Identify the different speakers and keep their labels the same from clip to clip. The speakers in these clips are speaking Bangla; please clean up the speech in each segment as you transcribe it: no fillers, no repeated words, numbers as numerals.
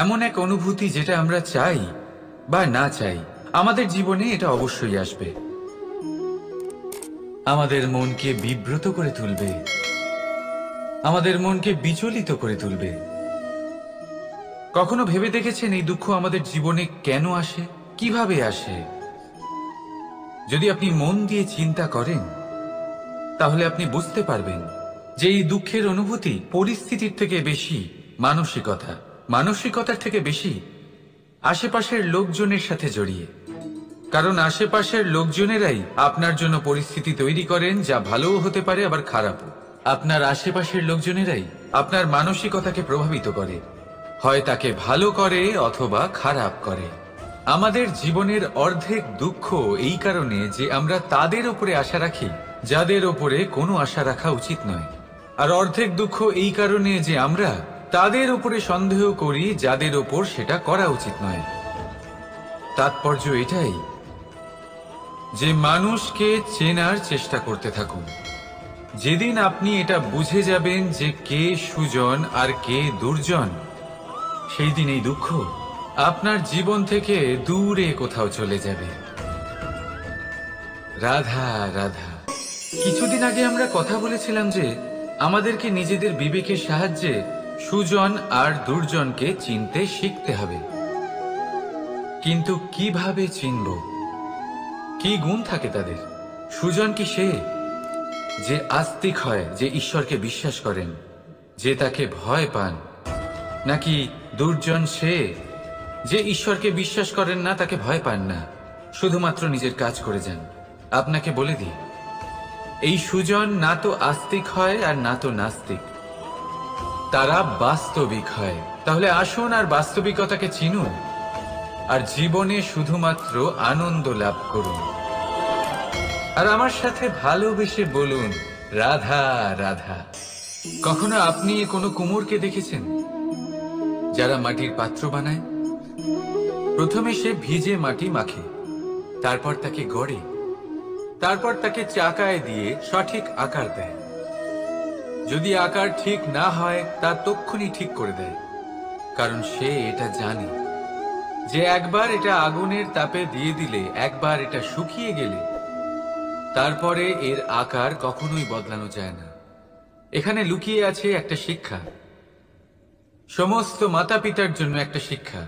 Speaker 1: এমন এক অনুভূতি যেটা আমরা চাই বা না চাই, আমাদের জীবনে এটা অবশ্যই আসবে। আমাদের মনকে বিব্রত করে তুলবে, আমাদের মনকে বিচলিত করে তুলবে। কখনো ভেবে দেখেছেন এই দুঃখ আমাদের জীবনে কেন আসে, কিভাবে আসে? যদি আপনি মন দিয়ে চিন্তা করেন তাহলে আপনি বুঝতে পারবেন যে এই দুঃখের অনুভূতি পরিস্থিতির থেকে বেশি মানসিকতার থেকে বেশি আশেপাশের লোকজনের সাথে জড়িয়ে। কারণ আশেপাশের লোকজনেরাই আপনার জন্য পরিস্থিতি তৈরি করেন, যা ভালোও হতে পারে আবার খারাপও। আপনার আশেপাশের লোকজনেরাই আপনার মানসিকতাকে প্রভাবিত করে, হয় তাকে ভালো করে অথবা খারাপ করে। আমাদের জীবনের অর্ধেক দুঃখ এই কারণে যে আমরা তাদের উপরে আশা রাখি যাদের ওপরে কোনো আশা রাখা উচিত নয়, আর অর্ধেক দুঃখ এই কারণে যে আমরা তাদের উপরে সন্দেহ করি যাদের ওপর সেটা করা উচিত নয়। তাৎপর্য এটাই যে মানুষকে চেনার চেষ্টা করতে থাকুন। যেদিন আপনি এটা বুঝে যাবেন যে কে সুজন আর কে দুর্জন, সেই দিন এই দুঃখ আপনার জীবন থেকে দূরে কোথাও চলে যাবে। রাধা রাধা। কিছুদিন আগে আমরা কথা বলেছিলাম যে আমাদেরকে নিজেদের বিবেকের সাহায্যে সুজন আর দুর্জনকে চিনতে শিখতে হবে। কিন্তু কিভাবে চিনব? কি গুণ থাকে তাদের? সুজন কি সে যে আস্তিক হয়, যে ঈশ্বরকে বিশ্বাস করেন, যে তাকে ভয় পান? নাকি দুর্জন সে যে ঈশ্বরকে বিশ্বাস করেন না, তাকে ভয় পান না, শুধুমাত্র নিজের কাজ করে যান? আপনাকে বলে দিই, এই সুজন না তো আস্তিক হয় আর না তো নাস্তিক, তারা বাস্তবিক হয়। তাহলে আসুন আর বাস্তবিকতাকে চিনুন আর জীবনে শুধুমাত্র আনন্দ লাভ করুন। আর আমার সাথে ভালোবেসে বলুন রাধা রাধা। কখনো আপনি কোনো কুমোরকে দেখেছেন যারা মাটির পাত্র বানায়? প্রথমে সে ভিজে মাটি মাখে, তারপর তাকে গড়ে, তারপর তাকে চাকায় দিয়ে সঠিক আকার দেয়। যদি আকার ঠিক না হয় তা তক্ষুনি ঠিক করে দেয়, কারণ সে এটা জানে যে একবার এটা আগুনের তাপে দিয়ে দিলে, একবার এটা শুকিয়ে গেলে তারপরে এর আকার কখনোই বদলানো যায় না। এখানে লুকিয়ে আছে একটা শিক্ষা, সমস্ত মাতা পিতার জন্য একটা শিক্ষা।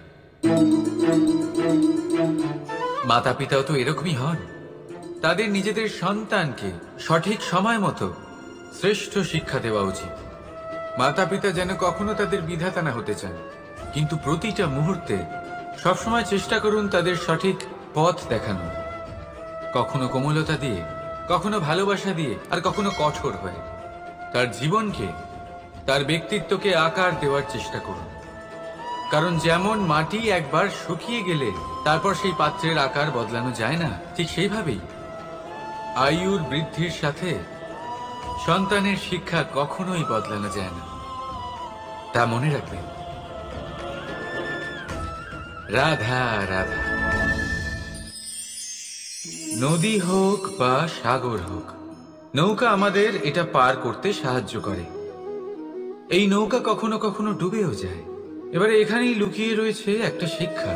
Speaker 1: মাতা পিতাও তো এরকমই হন, তাদের নিজেদের সন্তানকে সঠিক সময় মতো শ্রেষ্ঠ শিক্ষা দেওয়া উচিত। মাতা পিতা যেন কখনো তাদের বিধাতা না হতে চান, কিন্তু প্রতিটা মুহূর্তে সবসময় চেষ্টা করুন তাদের সঠিক পথ দেখানো, কখনো কোমলতা দিয়ে, কখনো ভালোবাসা দিয়ে, আর কখনো কঠোর হয়ে। তার জীবনকে, তার ব্যক্তিত্বকে আকার দেওয়ার চেষ্টা করুন। কারণ যেমন মাটি একবার শুকিয়ে গেলে তারপর সেই পাত্রের আকার বদলানো যায় না, ঠিক সেইভাবেই আয়ুর বৃদ্ধির সাথে সন্তানের শিক্ষা কখনোই বদলানো যায় না। তা মনে রাখবেন। রাধা রাধা। নদী হোক বা সাগর হোক, নৌকা আমাদের এটা পার করতে সাহায্য করে। এই নৌকা কখনো কখনো ডুবেও যায়। এবারে এখানেই লুকিয়ে রয়েছে একটা শিক্ষা।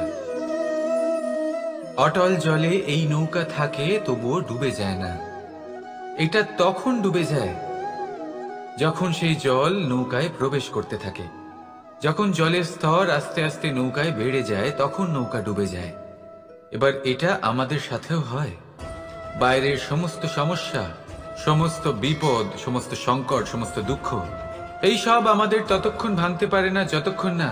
Speaker 1: অটল জলে এই নৌকা থাকে, তবুও ডুবে যায় না। এটা তখন ডুবে যায় যখন সেই জল নৌকায় প্রবেশ করতে থাকে। যখন জলের স্তর আস্তে আস্তে নৌকায় বেড়ে যায়, তখন নৌকা ডুবে যায়। এবার এটা আমাদের সাথেও হয়। বাইরের সমস্ত সমস্যা, সমস্ত বিপদ, সমস্ত সংকট, সমস্ত দুঃখ, এই সব আমাদের ততক্ষণ ভাঙতে পারে না যতক্ষণ না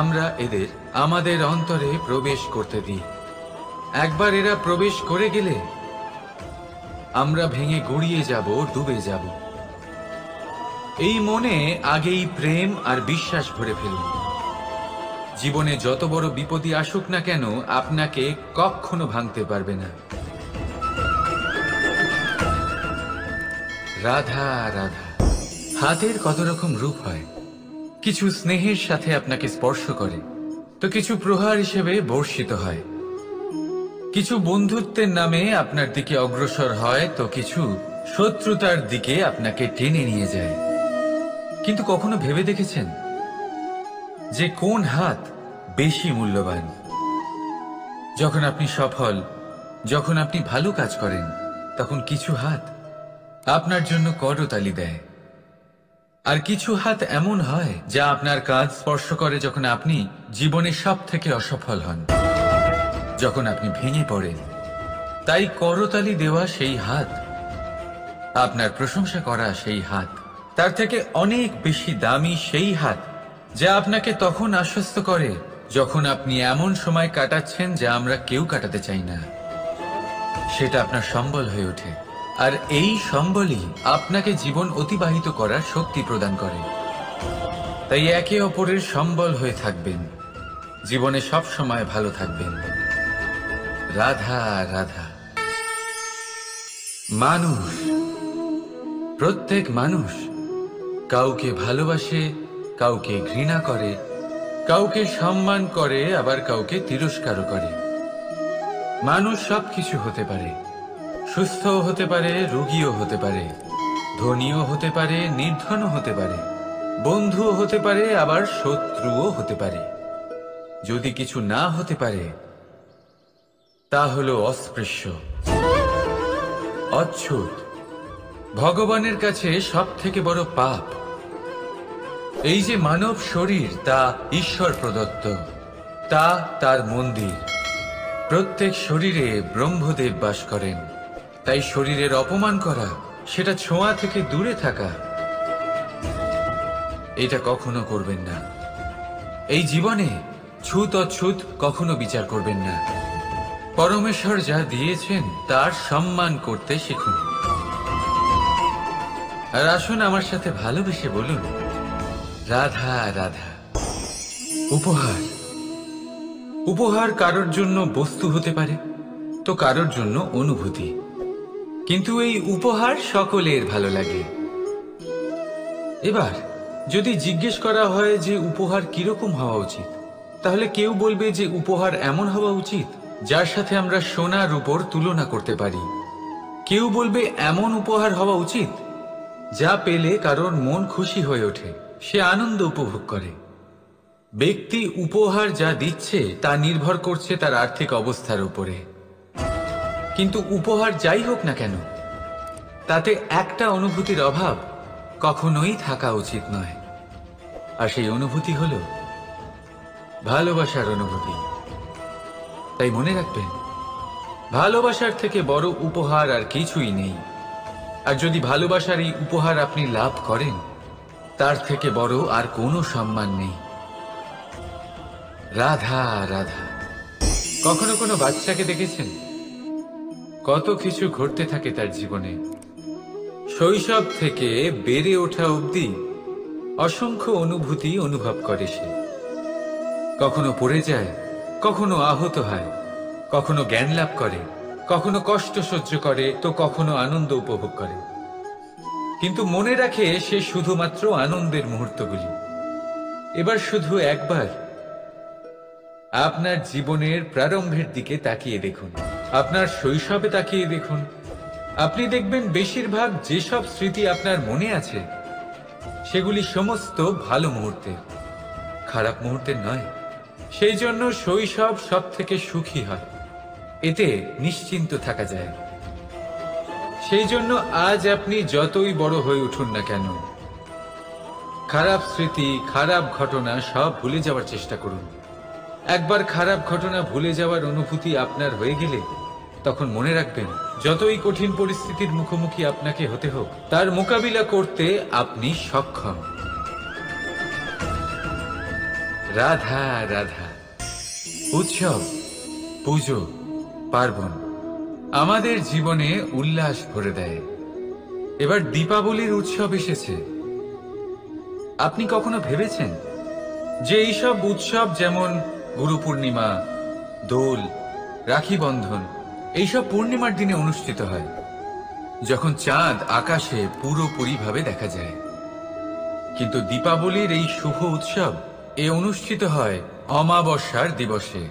Speaker 1: আমরা এদের আমাদের অন্তরে প্রবেশ করতে দিই। একবার এরা প্রবেশ করে গেলে আমরা ভেঙে গড়িয়ে যাব, ডুবে যাব। এই মনে আগেই প্রেম আর বিশ্বাস ভরে ফেলুন। জীবনে যত বড় বিপদই আসুক না কেন, আপনাকে কখনো ভাঙতে পারবে না। রাধা রাধা। হাতের কত রকম রূপ হয়। কিছু স্নেহের সাথে আপনাকে স্পর্শ করে, তো কিছু প্রহার হিসেবে বর্ষিত হয়। কিছু বন্ধুত্বের নামে আপনার দিকে অগ্রসর হয়, তো কিছু শত্রুতার দিকে আপনাকে টেনে নিয়ে যায়। কিন্তু কখনো ভেবে দেখেছেন যে কোন হাত বেশি মূল্যবান। যখন আপনি সফল, যখন আপনি ভালো কাজ করেন, তখন কিছু হাত আপনার জন্য করতালি দেয়, আর কিছু হাত এমন হয় যা আপনার কাজ স্পর্শ করে যখন আপনি জীবনে সব থেকে অসফল হন, যখন আপনি ভেঙে পড়েন। তাই করতালি দেওয়া সেই হাত, আপনার প্রশংসা করা সেই হাত, তার থেকে অনেক বেশি দামি সেই হাত যা আপনাকে তখন আশ্বস্ত করে যখন আপনি এমন সময় কাটাচ্ছেন যা আমরা কেউ কাটাতে চাই না। সেটা আপনার সম্বল হয়ে ওঠে, আর এই সম্বলই আপনাকে জীবন অতিবাহিত করার শক্তি প্রদান করে। তাই একে অপরের সম্বল হয়ে থাকবেন, জীবনে সব সময় ভালো থাকবেন। রাধা রাধা। মানুষ, প্রত্যেক মানুষ কাউকে ভালোবাসে, কাউকে ঘৃণা করে, কাউকে সম্মান করে, আবার কাউকে তিরস্কারও করে। মানুষ সবকিছু হতে পারে, সুস্থও হতে পারে, রোগীও হতে পারে, ধনীও হতে পারে, নির্ধনও হতে পারে, বন্ধুও হতে পারে, আবার শত্রুও হতে পারে। যদি কিছু না হতে পারে তা হলো অস্পৃশ্য, অচ্ছুত, ভগবানের কাছে সব থেকে বড় পাপ। এই যে মানব শরীর, তা ঈশ্বর প্রদত্ত, তা তার মন্দির। প্রত্যেক শরীরে ব্রহ্মদেব বাস করেন। তাই শরীরের অপমান করা, সেটা ছোঁয়া থেকে দূরে থাকা, এটা কখনো করবেন না। এই জীবনে ছুত অছুত কখনো বিচার করবেন না। পরমেশ্বর যা দিয়েছেন তার সম্মান করতে শিখুন। আর আসুন আমার সাথে ভালোবেসে বলুন, রাধা রাধা। উপহার, উপহার কারোর জন্য বস্তু হতে পারে, তো কারোর জন্য অনুভূতি। কিন্তু এই উপহার সকলের ভালো লাগে। এবার যদি জিজ্ঞেস করা হয় যে উপহার কিরকম হওয়া উচিত, তাহলে কেউ বলবে যে উপহার এমন হওয়া উচিত যার সাথে আমরা সোনার উপর তুলনা করতে পারি। কেউ বলবে এমন উপহার হওয়া উচিত যা পেলে কারোর মন খুশি হয়ে ওঠে, সে আনন্দ উপভোগ করে। ব্যক্তি উপহার যা দিচ্ছে তা নির্ভর করছে তার আর্থিক অবস্থার উপরে। কিন্তু উপহার যাই হোক না কেন, তাতে একটা অনুভূতির অভাব কখনোই থাকা উচিত নয়। আর সেই অনুভূতি হলো ভালোবাসার অনুভূতি। তাই মনে রাখবেন, ভালোবাসার থেকে বড় উপহার আর কিছুই নেই। আর যদি ভালোবাসার এই উপহার আপনি লাভ করেন, তার থেকে বড় আর কোনো সম্মান নেই। রাধা রাধা। কখনো কোনো বাচ্চাকে দেখেছেন? কত কিছু ঘটতে থাকে তার জীবনে। শৈশব থেকে বেড়ে ওঠা অবধি অসংখ্য অনুভূতি অনুভব করে সে। কখনো পড়ে যায়, কখনো আহত হয়, কখনো জ্ঞান লাভ করে, কখনো কষ্ট সহ্য করে, তো কখনো আনন্দ উপভোগ করে। কিন্তু মনে রাখে সে শুধুমাত্র আনন্দের মুহূর্তগুলি। এবার শুধু একবার আপনার জীবনের প্রারম্ভের দিকে তাকিয়ে দেখুন, আপনার শৈশবে তাকিয়ে দেখুন। আপনি দেখবেন বেশিরভাগ যেসব স্মৃতি আপনার মনে আছে সেগুলি সমস্ত ভালো মুহূর্তের, খারাপ মুহূর্তের নয়। সেই জন্য শৈশব সব থেকে সুখী হয়, এতে নিশ্চিন্ত থাকা যায়। সেই জন্য আজ আপনি যতই বড় হয়ে উঠুন না কেন, খারাপ স্মৃতি, খারাপ ঘটনা সব ভুলে যাওয়ার চেষ্টা করুন। একবার খারাপ ঘটনা ভুলে যাওয়ার অনুভূতি আপনার হয়ে গেলে তখন মনে রাখবেন, যতই কঠিন পরিস্থিতির মুখোমুখি আপনাকে হতে হোক, তার মোকাবিলা করতে আপনি সক্ষম। রাধা রাধা। উৎসব, পুজো, পার্বণ আমাদের জীবনে উল্লাস ভরে দেয়। এবার দীপাবলির উৎসব এসেছে। আপনি কখনো ভেবেছেন যে এইসব উৎসব যেমন গুরু পূর্ণিমা, দোল, রাখি বন্ধন, এইসব পূর্ণিমার দিনে অনুষ্ঠিত হয়, যখন চাঁদ আকাশে পুরোপুরিভাবে দেখা যায়। কিন্তু দীপাবলির এই শুভ উৎসব অনুষ্ঠিত হয় অমাবস্যার দিবসে।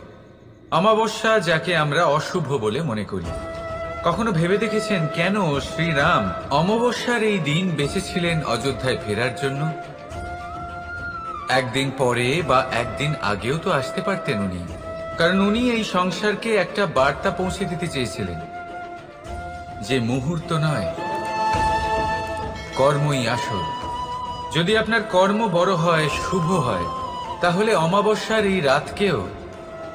Speaker 1: অমাবস্যা, যাকে আমরা অশুভ বলে মনে করি। কখনো ভেবে দেখেছেন কেন শ্রীরাম অমাবস্যার এই দিন বেঁচেছিলেন অযোধ্যায় ফেরার জন্য? একদিন পরে বা একদিন আগেও তো আসতে পারতেন উনি, কারণ উনি এই সংসারকে একটা বার্তা পৌঁছে দিতে চেয়েছিলেন যে মুহূর্ত নয়, কর্মই আসল। যদি আপনার কর্ম বড় হয়, শুভ হয়, তাহলে অমাবস্যার এই রাতকেও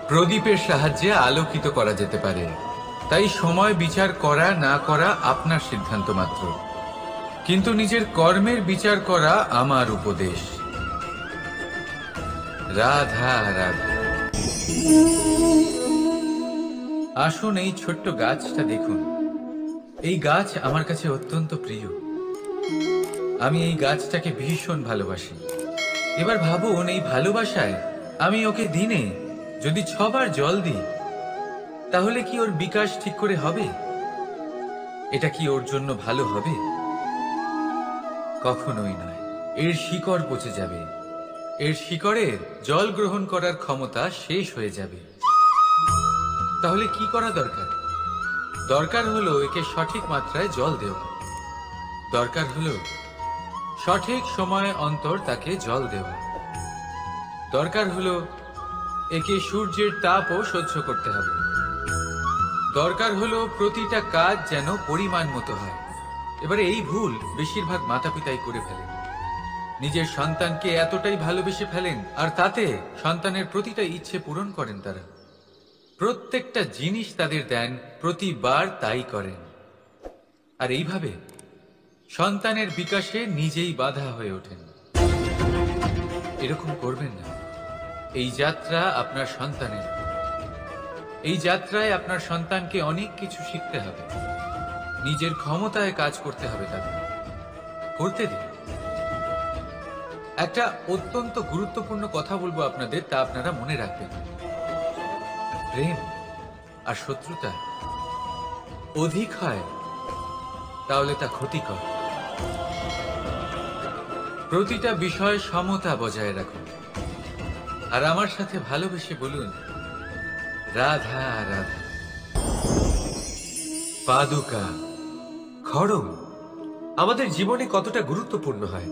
Speaker 1: প্রদীপের সাহায্যে আলোকিত করা যেতে পারে। তাই সময় বিচার করা না করা আপনার সিদ্ধান্ত মাত্র, কিন্তু নিজের কর্মের বিচার করা আমার উপদেশ। রাধা রাধা। আসুন এই ছোট্ট গাছটা দেখুন। এই গাছ আমার কাছে অত্যন্ত প্রিয়। আমি এই গাছটাকে ভীষণ ভালোবাসি। এবার ভাবুন, এই ভালোবাসায় আমি ওকে দিনে যদি 6 বার জল দিই, তাহলে কি ওর বিকাশ ঠিক করে হবে? এটা কি ওর জন্য ভালো হবে? কখনোই নয়। এর শিকড় পচে যাবে, এর শিকড়ের জল গ্রহণ করার ক্ষমতা শেষ হয়ে যাবে। তাহলে কি করা দরকার? দরকার হলো একে সঠিক মাত্রায় জল দেওয়া। দরকার হলো সঠিক সময় অন্তর তাকে জল দেওয়া। দরকার হলো একে সূর্যের তাপও সহ্য করতে হবে। দরকার হলো প্রতিটা কাজ যেন পরিমাণ মতো হয়। এবারে এই ভুল বেশিরভাগ মাতাপিতাই করে ফেলেন। নিজের সন্তানকে এতটাই ভালোবেসে ফেলেন, আর তাতে সন্তানের প্রতিটা ইচ্ছে পূরণ করেন। তারা প্রত্যেকটা জিনিস তাদের দেন, প্রতিবার তাই করেন। আর এইভাবে সন্তানের বিকাশে নিজেই বাধা হয়ে ওঠেন। এরকম করবেন না। এই যাত্রা আপনার সন্তানের। এই যাত্রায় আপনার সন্তানকে অনেক কিছু শিখতে হবে। নিজের ক্ষমতায় কাজ করতে হবে, তাদের করতে দিন। একটা অত্যন্ত গুরুত্বপূর্ণ কথা বলবো আপনাদের, তা আপনারা মনে রাখবেন। প্রেম আর শত্রুতা অধিক হয় তাহলে তা ক্ষতিকর। প্রতিটা বিষয়ে সমতা বজায় রাখুন। আর আমার সাথে ভালোবেসে বলুন, রাধা রাধা। পাদুকা,
Speaker 2: খড়ম আমাদের জীবনে কতটা গুরুত্বপূর্ণ হয়।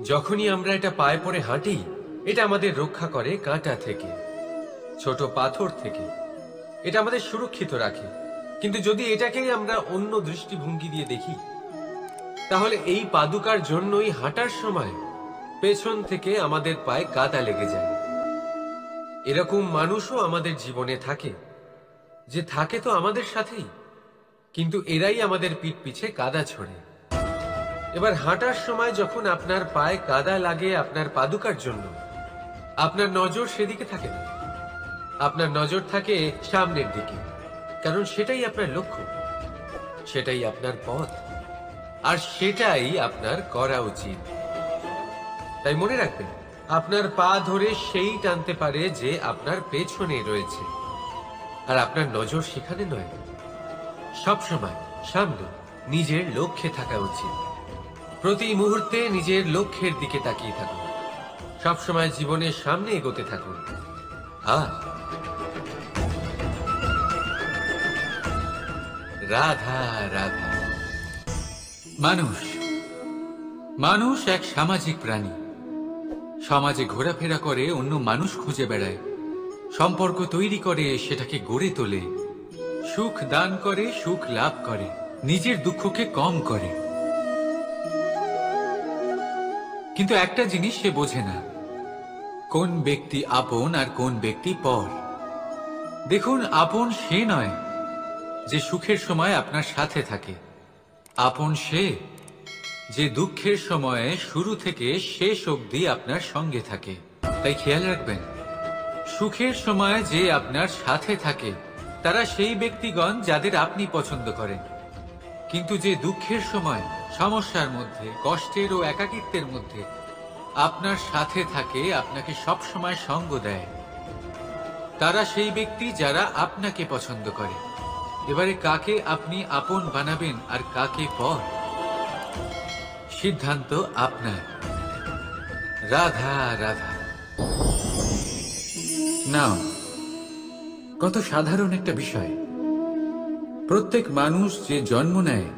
Speaker 2: যখনই আমরা এটা পায়ে পড়ে হাঁটি, এটা আমাদের রক্ষা করে কাঁটা থেকে, ছোট পাথর থেকে। এটা আমাদের সুরক্ষিত রাখে। কিন্তু যদি এটাকেই আমরা অন্য দৃষ্টিভঙ্গি দিয়ে দেখি, তাহলে এই পাদুকার জন্যই হাঁটার সময় পেছন থেকে আমাদের পায়ে কাদা লেগে যায়। এরকম মানুষও আমাদের জীবনে থাকে, যে থাকে তো আমাদের সাথেই, কিন্তু এরাই আমাদের পিঠ পিছে কাদা ছোড়ে। এবার হাঁটার সময় যখন আপনার পায়ে কাদা লাগে আপনার পাদুকার জন্য, আপনার নজর সেদিকে থাকে না, আপনার নজর থাকে সামনের দিকে, কারণ সেটাই আপনার লক্ষ্য, সেটাই আপনার পথ, আর সেটাই আপনার করা উচিত। তাই মনে রাখবেন, আপনার পা ধরে সেই টানতে পারে যে আপনার পেছনে রয়েছে, আর আপনার নজর সেখানে নয়। সবসময় সামনে নিজের লক্ষ্যে থাকা উচিত। প্রতি মুহূর্তে নিজের লক্ষ্যের দিকে তাকিয়ে থাকুন। সবসময় জীবনের সামনে এগোতে থাকুন। আর
Speaker 1: রাধা রাধা। মানুষ এক সামাজিক প্রাণী। সমাজে ঘোরাফেরা করে, অন্য মানুষ খুঁজে বেড়ায়, সম্পর্ক তৈরি করে, সেটাকে গড়ে তোলে, সুখ দান করে, সুখ লাভ করে, নিজের দুঃখকে কম করে। কিন্তু একটা জিনিস সে বোঝে না, কোন ব্যক্তি আপন আর কোন ব্যক্তি পর। দেখুন, আপন সে নয় যে সুখের সময় আপনার সাথে থাকে। আপন সে যে দুঃখের সময়ে শুরু থেকে শেষ অবধি আপনার সঙ্গে থাকে। তাই খেয়াল রাখবেন, সুখের সময় যে আপনার সাথে থাকে তারা সেই ব্যক্তিগণ যাদের আপনি পছন্দ করেন। কিন্তু যে দুঃখের সময়, সমস্যার মধ্যে, কষ্টের ও একাকিত্বের মধ্যে আপনার সাথে থাকে, আপনাকে সব সময় সঙ্গ দেয়, তারা সেই ব্যক্তি যারা আপনাকে পছন্দ করে। এবারে কাকে আপনি আপন বানাবেন আর কাকে পর, সিদ্ধান্ত আপনার। রাধা রাধা। নাও, কত সাধারণ একটা বিষয়। প্রত্যেক মানুষ যে জন্ম নেয়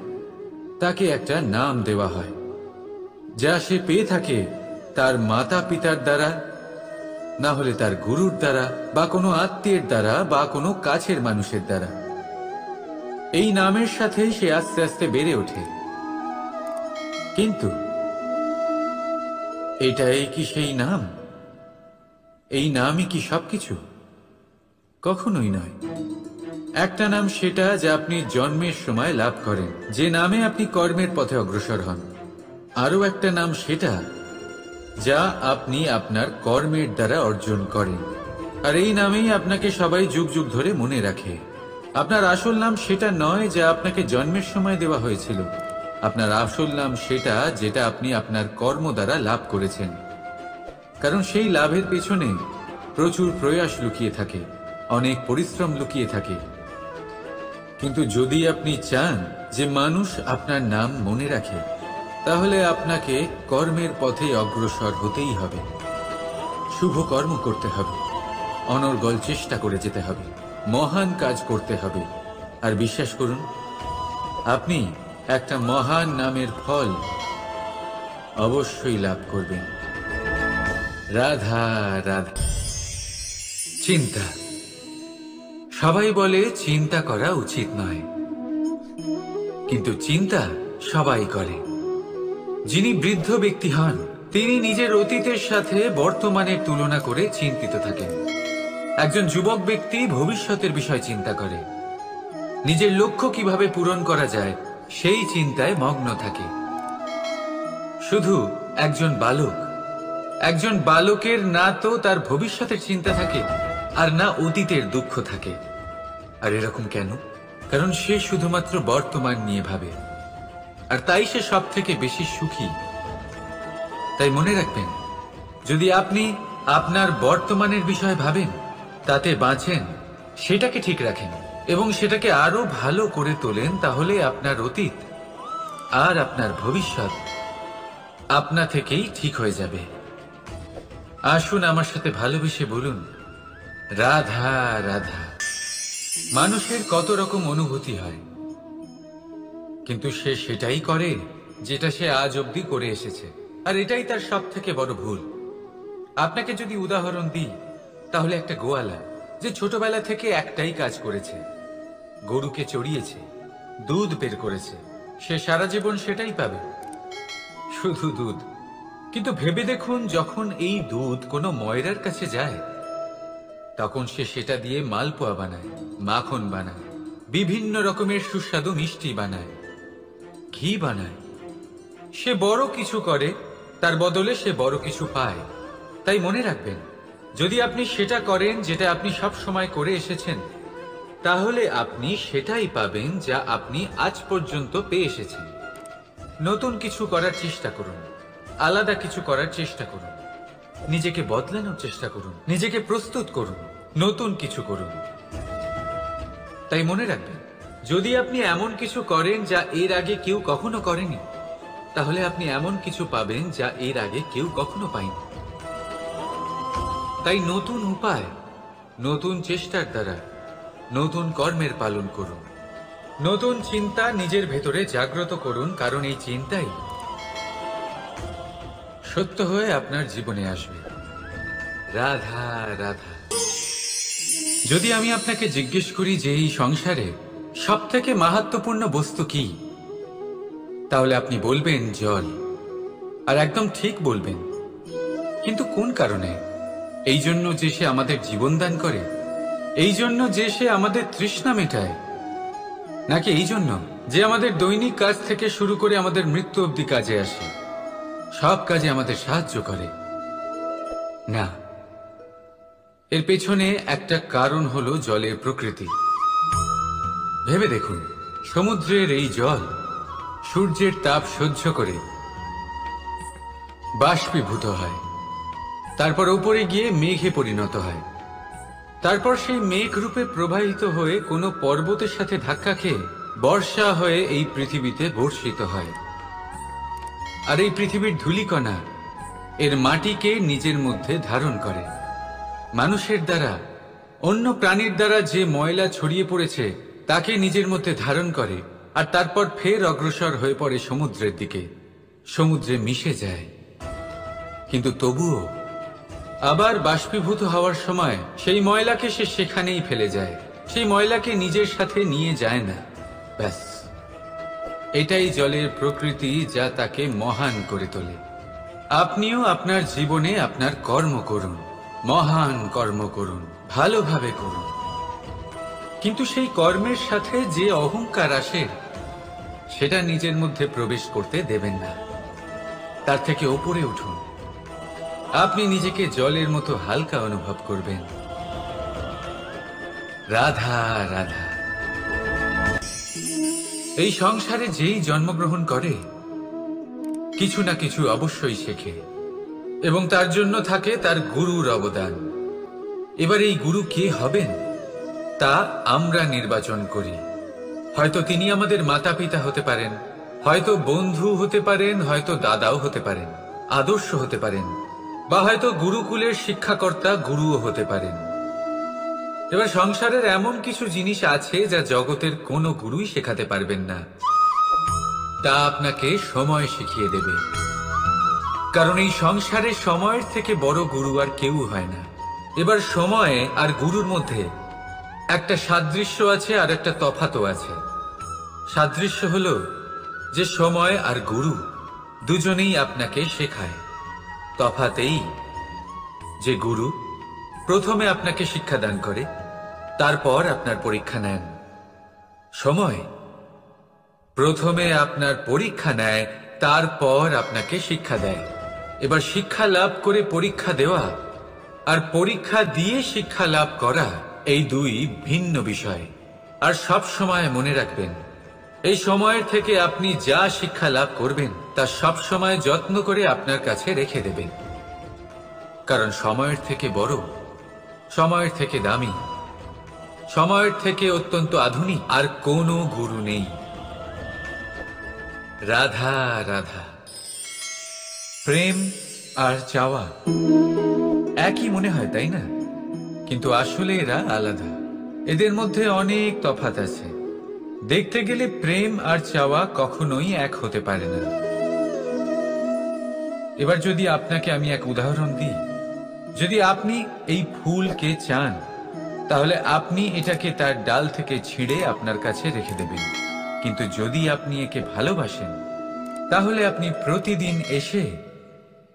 Speaker 1: তাকে একটা নাম দেওয়া হয়। যা সে পেয়ে থাকে তার মাতা পিতার দ্বারা, না হলে তার গুরুর দ্বারা, বা কোনো আত্মীয়ের দ্বারা, বা কোনো কাছের মানুষের দ্বারা। এই নামের সাথেই সে আস্তে আস্তে বেড়ে ওঠে। কিন্তু এটাই কি সেই নাম? এই নামই কি সবকিছু? কখনোই নয়। একটা নাম সেটা যা আপনি জন্মের সময় লাভ করেন, যে নামে আপনি কর্মের পথে অগ্রসর হন। আরও একটা নাম সেটা যা আপনি আপনার কর্মের দ্বারা অর্জন করেন, আর এই নামেই আপনাকে সবাই যুগ যুগ ধরে মনে রাখে। আপনার আসল নাম সেটা নয় যা আপনাকে জন্মের সময় দেওয়া হয়েছিল। আপনার আসল নাম সেটা যেটা আপনি আপনার কর্ম দ্বারা লাভ করেছেন, কারণ সেই লাভের পেছনে প্রচুর প্রয়াস লুকিয়ে থাকে, অনেক পরিশ্রম লুকিয়ে থাকে। কিন্তু যদি আপনি চান যে মানুষ আপনার নাম মনে রাখে, তাহলে আপনাকে কর্মের পথে অগ্রসর হতেই হবে, শুভ কর্ম করতে হবে, অনর্গল চেষ্টা করে যেতে হবে, মহান কাজ করতে হবে। আর বিশ্বাস করুন, আপনি একটা মহান নামের ফল অবশ্যই লাভ করবেন। রাধা রাধা। চিন্তা। সবাই বলে চিন্তা করা উচিত নয়, কিন্তু চিন্তা সবাই করে। যিনি বৃদ্ধ ব্যক্তি হন, তিনি নিজের অতীতের সাথে বর্তমানের তুলনা করে চিন্তিত থাকেন। একজন যুবক ব্যক্তি ভবিষ্যতের বিষয় চিন্তা করে, নিজের লক্ষ্য কিভাবে পূরণ করা যায় সেই চিন্তায় মগ্ন থাকে। শুধু একজন বালকের না তো তার ভবিষ্যতের চিন্তা থাকে, আর না অতীতের দুঃখ থাকে। আর এরকম কেন? কারণ সে শুধুমাত্র বর্তমান নিয়ে ভাবে, আর তাই সে সব থেকে বেশি সুখী। তাই মনে রাখবেন, যদি আপনি আপনার বর্তমানের বিষয়ে ভাবেন, তাতে বাঁচেন, সেটাকে ঠিক রাখেন এবং সেটাকে আরো ভালো করে তোলেন, তাহলে আপনার অতীত আর আপনার ভবিষ্যৎ আপনা থেকেই ঠিক হয়ে যাবে। আসুন আমার সাথে ভালোবেসে বলুন, রাধা রাধা। মানুষের কত রকম অনুভূতি হয়, কিন্তু সে সেটাই করে যেটা সে আজ অবধি করে এসেছে, আর এটাই তার সব থেকে বড় ভুল। আপনাকে যদি উদাহরণ দিই, তাহলে একটা গোয়ালা যে ছোটবেলা থেকে একটাই কাজ করেছে, গরুকে চড়িয়েছে, দুধ বের করেছে, সে সারা জীবন সেটাই পাবে, শুধু দুধ। কিন্তু ভেবে দেখুন, যখন এই দুধ কোনো ময়রার কাছে যায়, তখন সে সেটা দিয়ে মালপোয়া বানায়, মাখন বানায়, বিভিন্ন রকমের সুস্বাদু মিষ্টি বানায়, ঘি বানায়। সে বড় কিছু করে, তার বদলে সে বড় কিছু পায়। তাই মনে রাখবেন, যদি আপনি সেটা করেন যেটা আপনি সব সময় করে এসেছেন, তাহলে আপনি সেটাই পাবেন যা আপনি আজ পর্যন্ত পেয়ে এসেছেন। নতুন কিছু করার চেষ্টা করুন, আলাদা কিছু করার চেষ্টা করুন, নিজেকে বদলানোর চেষ্টা করুন, নিজেকে প্রস্তুত করুন, নতুন কিছু করুন। তাই মনে রাখবেন, যদি আপনি এমন কিছু করেন যা এর আগে কেউ কখনো করেনি, তাহলে আপনি এমন কিছু পাবেন যা এর আগে কেউ কখনো পায়নি। তাই নতুন উপায়, নতুন চেষ্টার দ্বারা নতুন কর্মের পালন করুন, নতুন চিন্তা নিজের ভেতরে জাগ্রত করুন, কারণ এই চিন্তাই সত্য হয়ে আপনার জীবনে আসবে। রাধা রাধা। যদি আমি আপনাকে জিজ্ঞেস করি যে এই সংসারে সব থেকে মাহাত্ম্যপূর্ণ বস্তু কি, তাহলে আপনি বলবেন জল। আর একদম ঠিক বলবেন। কিন্তু কোন কারণে? এই জন্য যে সে আমাদের জীবন দান করে, এই জন্য যে সে আমাদের তৃষ্ণা মেটায়, নাকি এই জন্য যে আমাদের দৈনিক কাজ থেকে শুরু করে আমাদের মৃত্যু অবধি কাজে আসে, সব কাজে আমাদের সাহায্য করে? না, এর পেছনে একটা কারণ হলো জলের প্রকৃতি। ভেবে দেখুন, সমুদ্রের এই জল সূর্যের তাপ সহ্য করে বাষ্পীভূত হয়, তারপর উপরে গিয়ে মেঘে পরিণত হয়, তারপর সেই মেঘ রূপে প্রবাহিত হয়ে কোনো পর্বতের সাথে ধাক্কা খেয়ে বর্ষা হয়ে এই পৃথিবীতে বর্ষিত হয়। আর এই পৃথিবীর ধূলিকণা এর মাটিকে নিজের মধ্যে ধারণ করে। মানুষের দ্বারা, অন্য প্রাণীর দ্বারা যে ময়লা ছড়িয়ে পড়েছে তাকে নিজের মধ্যে ধারণ করে, আর তারপর ফের অগ্রসর হয়ে পড়ে সমুদ্রের দিকে, সমুদ্রে মিশে যায়। কিন্তু তবুও আবার বাষ্পীভূত হওয়ার সময় সেই ময়লাকে সে সেখানেই ফেলে যায়, সেই ময়লাকে নিজের সাথে নিয়ে যায় না। ব্যাস, এটাই জলের প্রকৃতি, যা তাকে মহান করে তোলে। আপনিও আপনার জীবনে আপনার কর্ম করুন, মহান কর্ম করুন, ভালোভাবে করুন, কিন্তু সেই কর্মের সাথে যে অহংকার আসে সেটা নিজের মধ্যে প্রবেশ করতে দেবেন না। তার থেকে ওপরে উঠুন। আপনি নিজেকে জলের মতো হালকা অনুভব করবেন। রাধা রাধা। এই সংসারে যেই জন্মগ্রহণ করে কিছু না কিছু অবশ্যই শেখে, এবং তার জন্য থাকে তার গুরুর অবদান। এবার এই গুরু কে হবেন তা আমরা নির্বাচন করি। হয়তো তিনি আমাদের মাতা পিতা হতে পারেন, হয়তো বন্ধু হতে পারেন, হয়তো দাদাও হতে পারেন, আদর্শ হতে পারেন, বা হয়তো গুরুকুলের শিক্ষাকর্তা গুরুও হতে পারেন। এবার সংসারের এমন কিছু জিনিস আছে যা জগতের কোনো গুরুই শেখাতে পারবেন না, তা আপনাকে সময় শিখিয়ে দেবে। কারণ এই সংসারে সময়ের থেকে বড় গুরু আর কেউ হয় না। এবার সময় আর গুরুর মধ্যে একটা সাদৃশ্য আছে আর একটা তফাতও আছে। সাদৃশ্য হলো যে সময় আর গুরু দুজনেই আপনাকে শেখায়। তফাতেই যে গুরু প্রথমে আপনাকে শিক্ষাদান করে, তারপর আপনার পরীক্ষা নেন। সময় প্রথমে আপনার পরীক্ষা নেয়, তারপর আপনাকে শিক্ষা দেয়। এবার শিক্ষা লাভ করে পরীক্ষা দেওয়া আর পরীক্ষা দিয়ে শিক্ষা লাভ করা এই দুই ভিন্ন বিষয়। আর সব সময় মনে রাখবেন, এই সময়ের থেকে আপনি যা শিক্ষা লাভ করবেন তা সব সময় যত্ন করে আপনার কাছে রেখে দেবেন। কারণ সময়ের থেকে বড়, সময়ের থেকে দামি, সময়ের থেকে অত্যন্ত আধুনিক আর কোনো গুরু নেই। রাধা রাধা। প্রেম আর চাওয়া একই মনে হয়, তাই না? কিন্তু আসলে এরা আলাদা। এদের মধ্যে অনেক তফাৎ আছে। দেখতে গেলে প্রেম আর চাওয়া কখনোই এক হতে পারে না। এবার যদি আপনাকে আমি এক উদাহরণ দিই, যদি আপনি এই ফুলকে চান, তাহলে আপনি এটাকে তার ডাল থেকে ছিঁড়ে আপনার কাছে রেখে দেবেন। কিন্তু যদি আপনি একে ভালোবাসেন, তাহলে আপনি প্রতিদিন এসে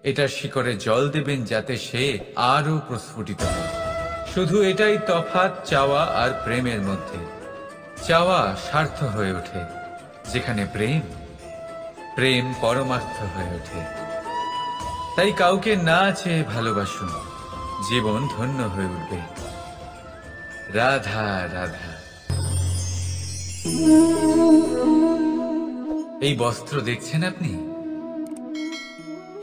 Speaker 1: এটার শিকড়ে জল দেবেন, যাতে সে আরো প্রস্ফুটিত হয়। শুধু এটাই তফাৎ চাওয়া আর প্রেমের মধ্যে। চাওয়া স্বার্থ হয়ে ওঠে, যেখানে প্রেম প্রেম পরমার্থ হয়ে ওঠে। তাই কাউকে না চেয়ে ভালোবাসুন, জীবন ধন্য হয়ে উঠবে। রাধা রাধা। এই বস্ত্র দেখছেন আপনি?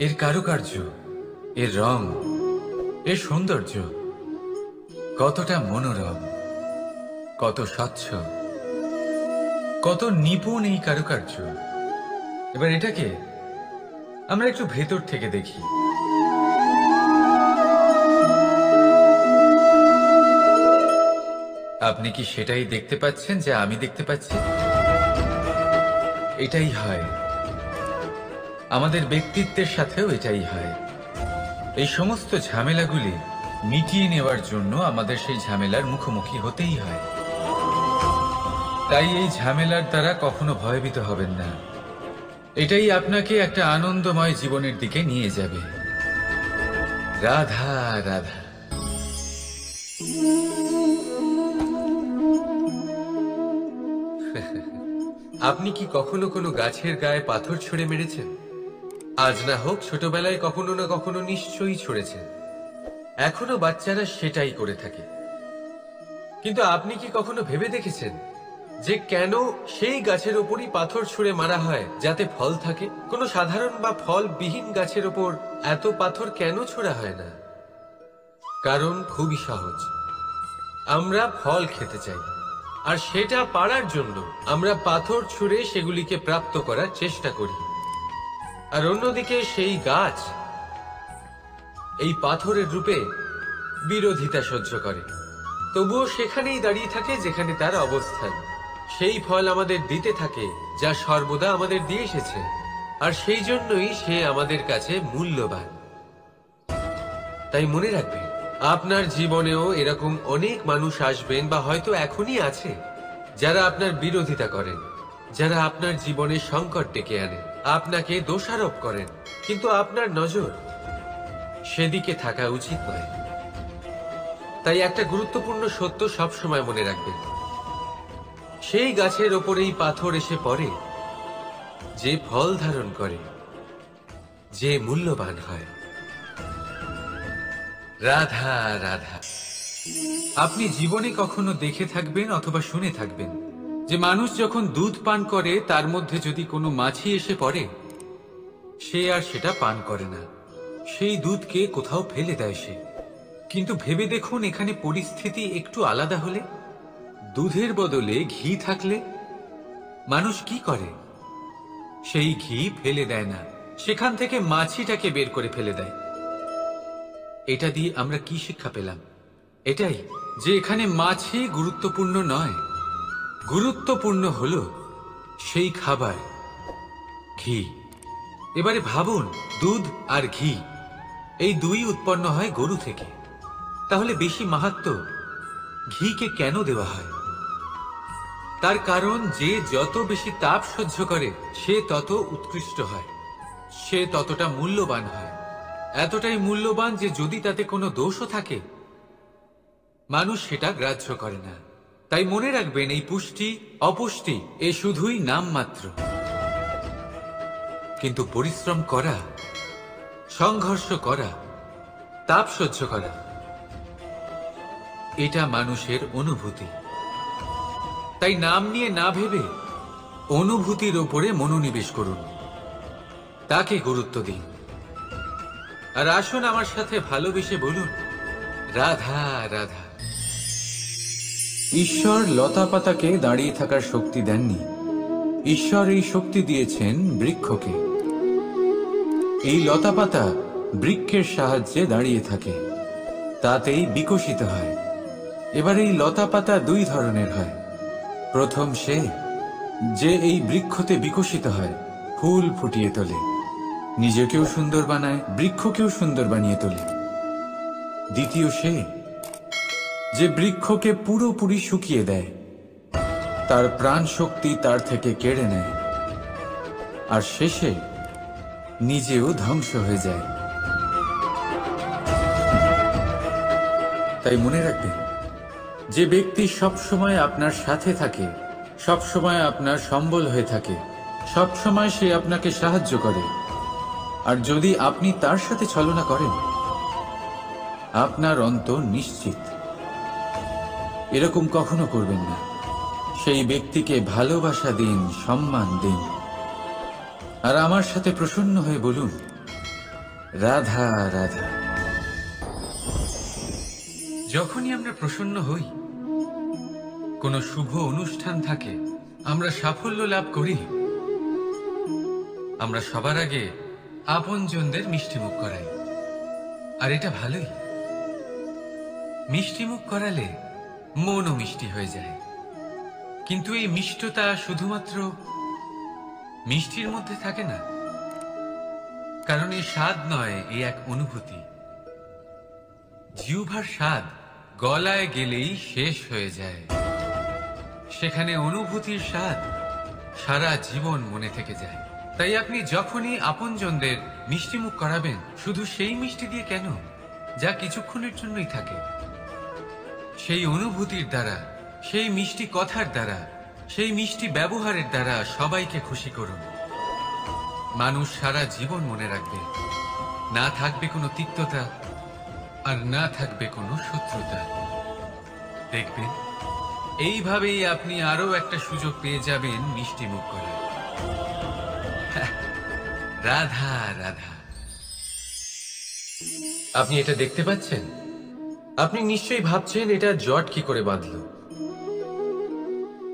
Speaker 1: এর কারুকার্য, এর রং, এর সৌন্দর্য কতটা মনোরম, কত স্বচ্ছ, কত নিপুণ এই কারুকার্য। এবার এটাকে আমরা একটু ভেতর থেকে দেখি। আপনি কি সেটাই দেখতে পাচ্ছেন যা আমি দেখতে পাচ্ছি? এটাই হয় আমাদের ব্যক্তিত্বের সাথেও, এটাই হয়। এই সমস্ত ঝামেলাগুলি মিটিয়ে নেওয়ার জন্য আমাদের সেই ঝামেলার মুখোমুখি হতেই হয়। তাই এই ঝামেলার দ্বারা কখনো ভয়ভীত হবেন না। এটাই আপনাকে একটা আনন্দময় জীবনের দিকে নিয়ে যাবে। রাধা রাধা।
Speaker 2: আপনি কি কখনো কোনো গাছের গায়ে পাথর ছুঁড়ে মেরেছেন? আজ না হোক, ছোটবেলায় কখনো না কখনো নিশ্চয়ই ছুঁড়েছেন। এখনো বাচ্চারা সেটাই করে থাকে। কিন্তু আপনি কি কখনো ভেবে দেখেছেন যে কেন সেই গাছের ওপরই পাথর ছুঁড়ে মারা হয় যাতে ফল থাকে? কোনো সাধারণ বা ফলবিহীন গাছের ওপর এত পাথর কেন ছোড়া হয় না? কারণ খুবই সহজ। আমরা ফল খেতে চাই, আর সেটা পারার জন্য আমরা পাথর ছুঁড়ে সেগুলিকে প্রাপ্ত করার চেষ্টা করি। আর অন্যদিকে সেই গাছ এই পাথরের রূপে বিরোধিতা সহ্য করে, তবুও সেখানেই দাঁড়িয়ে থাকে যেখানে তার অবস্থান। সেই ফল আমাদের দিতে থাকে যা সর্বদা আমাদের দিয়ে এসেছে, আর সেই জন্যই সে আমাদের কাছে মূল্যবান। তাই মনে রাখবেন, আপনার জীবনেও এরকম অনেক মানুষ আসবেন বা হয়তো এখনই আছে, যারা আপনার বিরোধিতা করেন, যারা আপনার জীবনে সংকট ডেকে আনেন, আপনাকে দোষারোপ করেন, কিন্তু আপনার নজর সেদিকে থাকা উচিত নয়। তাই একটা গুরুত্বপূর্ণ সত্য সব সময় মনে রাখবেন, সেই গাছের ওপরেই পাথর এসে পড়ে যে ফল ধারণ করে, যে মূল্যবান হয়। রাধা রাধা।
Speaker 1: আপনি জীবনে কখনো দেখে থাকবেন অথবা শুনে থাকবেন যে মানুষ যখন দুধ পান করে তার মধ্যে যদি কোনো মাছি এসে পড়ে, সে আর সেটা পান করে না, সেই দুধকে কোথাও ফেলে দেয় সে। কিন্তু ভেবে দেখুন, এখানে পরিস্থিতি একটু আলাদা হলে, দুধের বদলে ঘি থাকলে মানুষ কি করে? সেই ঘি ফেলে দেয় না, সেখান থেকে মাছিটাকে বের করে ফেলে দেয়। এটা দিয়ে আমরা কি শিক্ষা পেলাম? এটাই যে এখানে মাছি গুরুত্বপূর্ণ নয়, গুরুত্বপূর্ণ হলো সেই খাবার, ঘি। এবারে ভাবুন, দুধ আর ঘি এই দুই উৎপন্ন হয় গরু থেকে, তাহলে বেশি মাহাত্ম্য ঘিকে কেন দেওয়া হয়? তার কারণ যে যত বেশি তাপ সহ্য করে সে তত উৎকৃষ্ট হয়, সে ততটা মূল্যবান হয়, এতটাই মূল্যবান যে যদি তাতে কোনো দোষও থাকে মানুষ সেটা গ্রাহ্য করে না। তাই মনে রাখবেন, এই পুষ্টি অপুষ্টি এ শুধুই নামমাত্র, কিন্তু পরিশ্রম করা, সংঘর্ষ করা, তাপ সহ্য করা, এটা মানুষের অনুভূতি। তাই নাম নিয়ে না ভেবে অনুভূতির ওপরে মনোনিবেশ করুন, তাকে গুরুত্ব দিন। আর আসুন আমার সাথে ভালোবেসে বলুন, রাধা রাধা। ঈশ্বর লতা পাতাকে দাঁড়িয়ে থাকার শক্তি দেননি, ঈশ্বর এই শক্তি দিয়েছেন বৃক্ষকে। এই লতা পাতা বৃক্ষের সাহায্যে দাঁড়িয়ে থাকে, তাতেই বিকশিত হয়। এবার এই লতা পাতা দুই ধরনের হয়। প্রথম সে যে এই বৃক্ষতে বিকশিত হয়, ফুল ফুটিয়ে তোলে, নিজেকেও সুন্দর বানায়, বৃক্ষকেও সুন্দর বানিয়ে তোলে। দ্বিতীয় সে যে বৃক্ষকে পুরোপুরি শুকিয়ে দেয়, তার প্রাণ শক্তি তার থেকে কেড়ে নেয়, আর শেষে নিজেও ধ্বংস হয়ে যায়। তাই মনে রাখবেন, যে ব্যক্তি সবসময় আপনার সাথে থাকে, সবসময় আপনার সম্বল হয়ে থাকে, সবসময় সে আপনাকে সাহায্য করে, আর যদি আপনি তার সাথে ছলনা করেন, আপনার অন্ত নিশ্চিত। এরকম কখনো করবেন না। সেই ব্যক্তিকে ভালোবাসা দিন, সম্মান দিন, আর আমার সাথে প্রসন্ন হয়ে বলুন, রাধা রাধা। যখনই আমরা প্রসন্ন হই, কোনো শুভ অনুষ্ঠান থাকে, আমরা সাফল্য লাভ করি, আমরা সবার আগে আপনজনদের মিষ্টিমুখ করাই। আর এটা ভালোই, মিষ্টিমুখ করালে মনও মিষ্টি হয়ে যায়। কিন্তু এই মিষ্টতা শুধুমাত্র মিষ্টির মধ্যে থাকে না, কারণ এই স্বাদ নয়, এই এক অনুভূতি। জিহ্বার স্বাদ গলায় গেলেই শেষ হয়ে যায়, সেখানে অনুভূতির স্বাদ সারা জীবন মনে থেকে যায়। তাই আপনি যখনই আপনজনদের মিষ্টিমুখ করাবেন, শুধু সেই মিষ্টি দিয়ে কেন, যা কিছুক্ষণের জন্যই থাকে, সেই অনুভূতির দ্বারা, সেই মিষ্টি কথার দ্বারা, সেই মিষ্টি ব্যবহারের দ্বারা সবাইকে খুশি করুন। মানুষ সারা জীবন মনে রাখবে, না থাকবে কোনো তিক্ততা, আর না থাকবে কোনো শত্রুতা। দেখবেন, এইভাবেই আপনি আরো একটা সুযোগ পেয়ে যাবেন মিষ্টি মুখ করার। রাধা রাধা।
Speaker 2: আপনি এটা দেখতে পাচ্ছেন? আপনি নিশ্চয়ই ভাবছেন এটা জট কি করে বাঁধলো।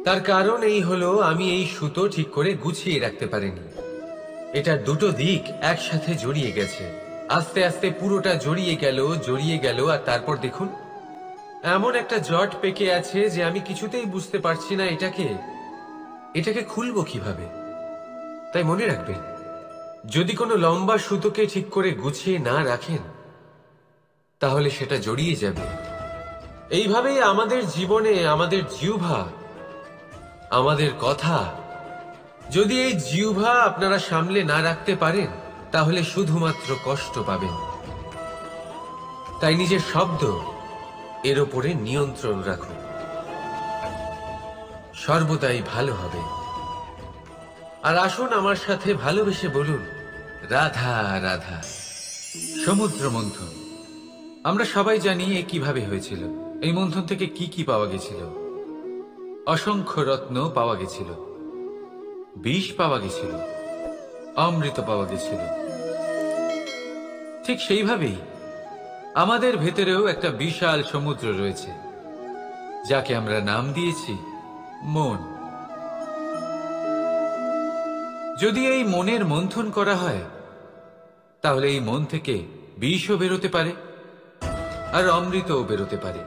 Speaker 2: তার কারণ এই হলো, আমি এই সুতো ঠিক করে গুছিয়ে রাখতে পারিনি। এটা দুটো দিক একসাথে জড়িয়ে গেছে, আস্তে আস্তে পুরোটা জড়িয়ে গেল, আর তারপর দেখুন এমন একটা জট পেকে আছে যে আমি কিছুতেই বুঝতে পারছি না এটাকে খুলবো কিভাবে। তাই মনে রাখবেন, যদি কোনো লম্বা সুতোকে ঠিক করে গুছিয়ে না রাখেন, তাহলে সেটা জড়িয়ে যাবে। এইভাবেই আমাদের জীবনে আমাদের জিহ্বা, আমাদের কথা, যদি এই জিহ্বা আপনারা সামলে না রাখতে পারেন তাহলে শুধুমাত্র কষ্ট পাবেন। তাই নিজের শব্দ এর ওপরে নিয়ন্ত্রণ রাখুন, সর্বদাই ভালো হবে। আর আসুন আমার সাথে ভালোবেসে বলুন, রাধা রাধা।
Speaker 1: সমুদ্র মন্থন, আমরা সবাই জানি এ কিভাবে হয়েছিল। এই মন্থন থেকে কি কি পাওয়া গেছিল? অসংখ্য রত্ন পাওয়া গেছিল, বিষ পাওয়া গেছিল, অমৃত পাওয়া গেছিল। ঠিক সেইভাবেই আমাদের ভেতরেও একটা বিশাল সমুদ্র রয়েছে, যাকে আমরা নাম দিয়েছি মন। যদি এই মনের মন্থন করা হয় তাহলে এই মন থেকে বিষও বেরোতে পারে আর অমৃতও বেরোতে পারে।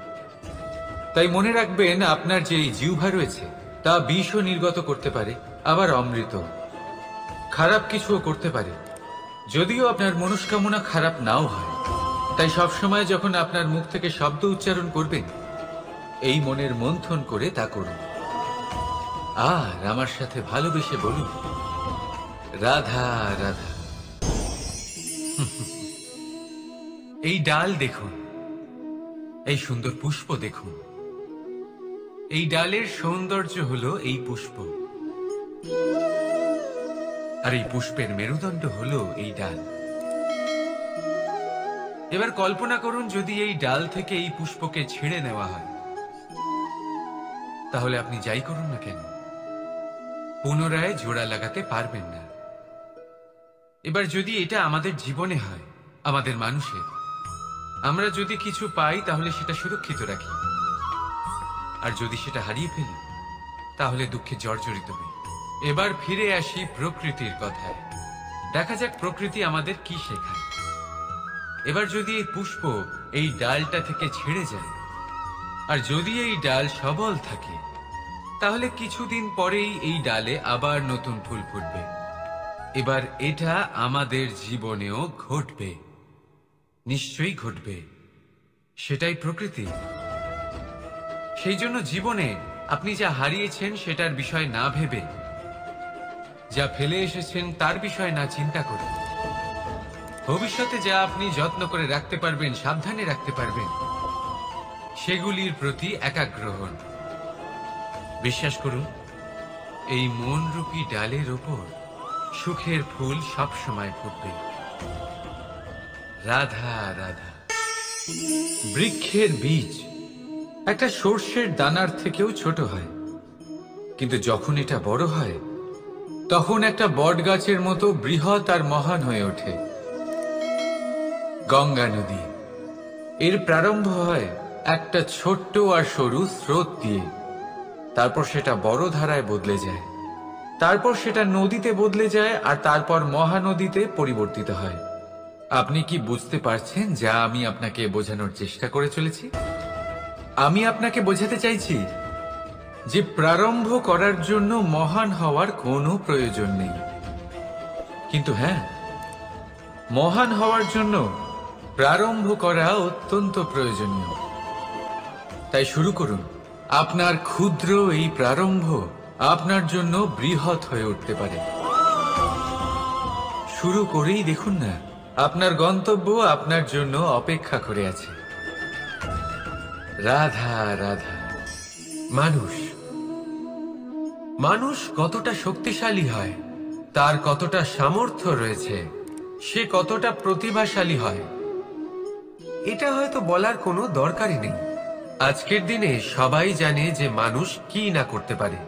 Speaker 1: তাই মনে রাখবেন, আপনার যে এই জিহ্বা রয়েছে তা বিষও নির্গত করতে পারে, আবার অমৃত। খারাপ কিছুও করতে পারে, যদিও আপনার মনস্কামনা খারাপ নাও হয়। তাই সবসময় যখন আপনার মুখ থেকে শব্দ উচ্চারণ করবেন, এই মনের মন্থন করে তা করুন। আর আমার সাথে ভালোবেসে বলুন, রাধা রাধা। এই ডাল দেখুন, এই সুন্দর পুষ্প দেখুন। এই ডালের সৌন্দর্য হলো এই পুষ্প, আর এই পুষ্পের মেরুদণ্ড হলো এই ডাল। এবার কল্পনা করুন, যদি এই ডাল থেকে এই পুষ্পকে ছিঁড়ে নেওয়া হয়, তাহলে আপনি যাই করুন না কেন পুনরায় জোড়া লাগাতে পারবেন না। এবার যদি এটা আমাদের জীবনে হয়, আমাদের মানুষের, আমরা যদি কিছু পাই তাহলে সেটা সুরক্ষিত রাখি, আর যদি সেটা হারিয়ে ফেলি তাহলে দুঃখে জর্জরিত হই। এবার ফিরে আসি প্রকৃতির কথায়। দেখা যাক প্রকৃতি আমাদের কি শেখায়। এবার যদি এই পুষ্প এই ডালটা থেকে ছেড়ে যায়, আর যদি এই ডাল সবল থাকে, তাহলে কিছুদিন পরেই এই ডালে আবার নতুন ফুল ফুটবে। এবার এটা আমাদের জীবনেও ঘটবে, নিশ্চয়ই ঘটবে। সেটাই প্রকৃতি। সেই জন্য জীবনে আপনি যা হারিয়েছেন সেটার বিষয় না ভেবে, যা ফেলে এসেছেন তার বিষয় না চিন্তা করে, ভবিষ্যতে যা আপনি যত্ন করে রাখতে পারবেন, সাবধানে রাখতে পারবেন, সেগুলির প্রতি একাগ্র হন। বিশ্বাস করুন, এই মনরূপী ডালের ওপর সুখের ফুল সব সময় ফুটবে। রাধা রাধা। বৃক্ষের বীজ একটা সর্ষের দানার থেকেও ছোট হয়, কিন্তু যখন এটা বড় হয় তখন একটা বট গাছের মতো বৃহৎ আর মহান হয়ে ওঠে। গঙ্গা নদী, এর প্রারম্ভ হয় একটা ছোট্ট আর সরু স্রোত দিয়ে, তারপর সেটা বড় ধারায় বদলে যায়, তারপর সেটা নদীতে বদলে যায়, আর তারপর মহানদীতে পরিবর্তিত হয়। আপনি কি বুঝতে পারছেন যা আমি আপনাকে বোঝানোর চেষ্টা করে চলেছি? আমি আপনাকে বোঝাতে চাইছি যে প্রারম্ভ করার জন্য মহান হওয়ার কোনো প্রয়োজন নেই, কিন্তু হ্যাঁ, মহান হওয়ার জন্য প্রারম্ভ করা অত্যন্ত প্রয়োজনীয়। তাই শুরু করুন। আপনার ক্ষুদ্র এই প্রারম্ভ আপনার জন্য বৃহৎ হয়ে উঠতে পারে। শুরু করেই দেখুন না, আপনার গন্তব্য আপনার জন্য অপেক্ষা করে আছে। রাধা রাধা।
Speaker 2: মানুষ কতটা শক্তিশালী হয়, তার কতটা সামর্থ্য রয়েছে, সে কতটা প্রতিভাশালী হয়, এটা হয়তো বলার কোনো দরকারই নেই। আজকের দিনে সবাই জানে যে মানুষ কি না করতে পারে।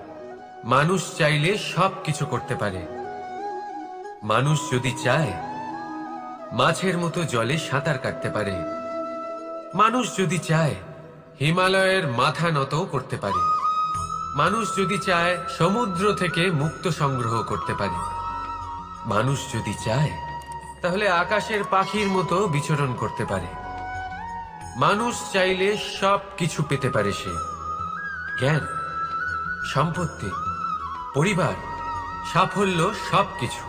Speaker 2: মানুষ চাইলে সব কিছু করতে পারে। মানুষ যদি চায় মাছের মতো জলে সাঁতার কাটতে পারে। মানুষ যদি চায় হিমালয়ের মাথা নত করতে পারে। মানুষ যদি চায় সমুদ্র থেকে মুক্ত সংগ্রহ করতে পারে। মানুষ যদি চায় তাহলে আকাশের পাখির মতো বিচরণ করতে পারে। মানুষ চাইলে সব কিছু পেতে পারে। সে জ্ঞান, সম্পত্তি, পরিবার, সাফল্য, সবকিছু।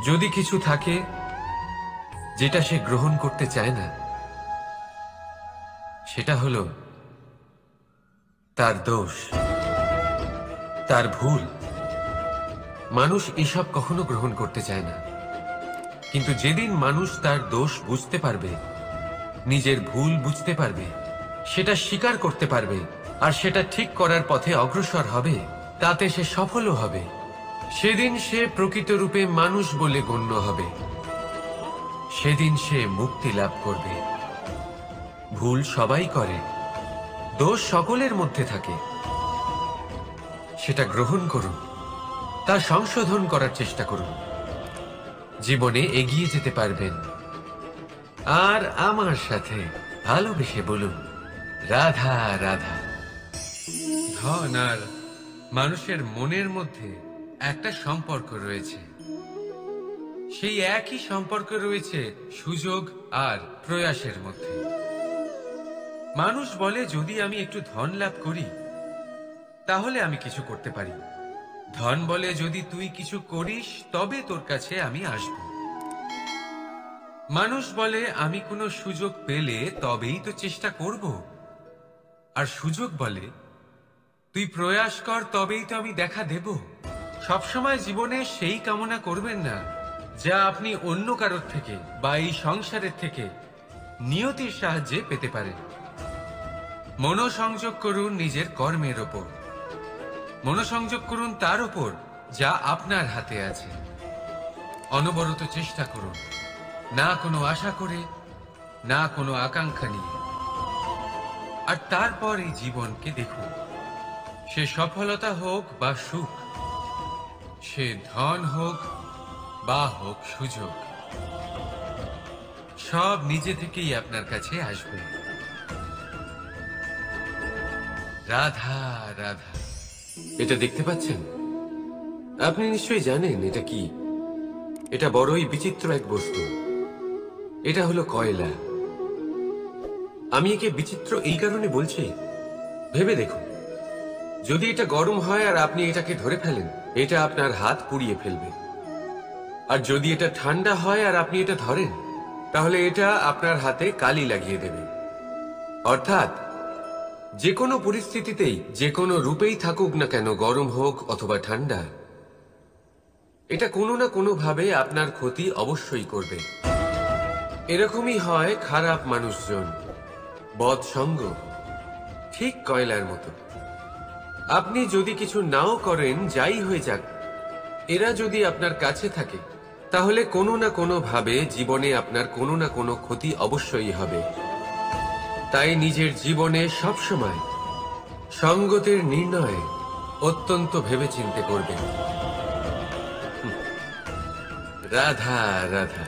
Speaker 2: যদি কিছু থাকে যেটা সে গ্রহণ করতে চায় না, সেটা হলো তার দোষ, তার ভুল। মানুষ এসব কখনো গ্রহণ করতে চায় না, কিন্তু যেদিন মানুষ তার দোষ বুঝতে পারবে, নিজের ভুল বুঝতে পারবে, সেটা স্বীকার করতে পারবে আর সেটা ঠিক করার পথে অগ্রসর হবে, তাতে সে সফলও হবে, সেদিন সে প্রকৃত রূপে মানুষ বলে গণ্য হবে। সেদিন সে মুক্তি লাভ করবে। ভুল সবাই করে, দোষ সকলের মধ্যে থাকে, সেটা গ্রহণ করুন, তা সংশোধন করার চেষ্টা করুন, জীবনে এগিয়ে যেতে পারবেন। আর আমার সাথে ভালোবেসে বলুন, রাধা রাধা। ধন আর মানুষের মনের মধ্যে একটা সম্পর্ক রয়েছে, সেই একই সম্পর্ক রয়েছে সুযোগ আর প্রয়াসের মধ্যে। মানুষ বলে, যদি আমি একটু ধন লাভ করি তাহলে আমি কিছু করতে পারি। ধন বলে, যদি তুই কিছু করিস তবে তোর কাছে আমি আসব। মানুষ বলে, আমি কোনো সুযোগ পেলে তবেই তো চেষ্টা করব। আর সুযোগ বলে, তুই প্রয়াস কর তবেই তো আমি দেখা দেব। সবসময় জীবনে সেই কামনা করবেন না যা আপনি অন্য কারোর থেকে বা এই সংসারের থেকে নিয়তির সাহায্যে পেতে পারেন। মনোসংযোগ করুন নিজের কর্মের ওপর, মনোসংযোগ করুন তার ওপর যা আপনার হাতে আছে। অনবরত চেষ্টা করুন, না কোনো আশা করে, না কোনো আকাঙ্ক্ষা নিয়ে। আর তারপর এই জীবনকে দেখুন, সে সফলতা হোক বা সুখ, সে ধন হোক বা হোক সুযোগ, সব নিজে থেকেই আপনার কাছে আসবে। রাধা রাধা। এটা দেখতে পাচ্ছেন? আপনি নিশ্চয়ই জানেন এটা কি। এটা বড়ই বিচিত্র এক বস্তু। এটা হলো কয়লা। আমি একে বিচিত্র এই কারণে বলছি, ভেবে দেখুন, যদি এটা গরম হয় আর আপনি এটাকে ধরে ফেলেন, এটা আপনার হাত পুড়িয়ে ফেলবে। আর যদি এটা ঠান্ডা হয় আর আপনি এটা ধরেন, তাহলে এটা আপনার হাতে কালি লাগিয়ে দেবে। অর্থাৎ যে কোনো পরিস্থিতিতেই, যে কোনো রূপেই থাকুক না কেন, গরম হোক অথবা ঠান্ডা, এটা কোনো না কোনো ভাবে আপনার ক্ষতি অবশ্যই করবে। এরকমই হয় খারাপ মানুষজন, বদসঙ্গ, ঠিক কয়লার মতো। আপনি যদি কিছু নাও করেন, যাই হয়ে যাক, এরা যদি আপনার কাছে থাকে, তাহলে কোনো না কোনো ভাবে জীবনে আপনার কোনো না কোনো ক্ষতি অবশ্যই হবে। তাই নিজের জীবনে সবসময় সঙ্গতের নির্ণয় অত্যন্ত ভেবেচিন্তে করবেন। রাধা রাধা।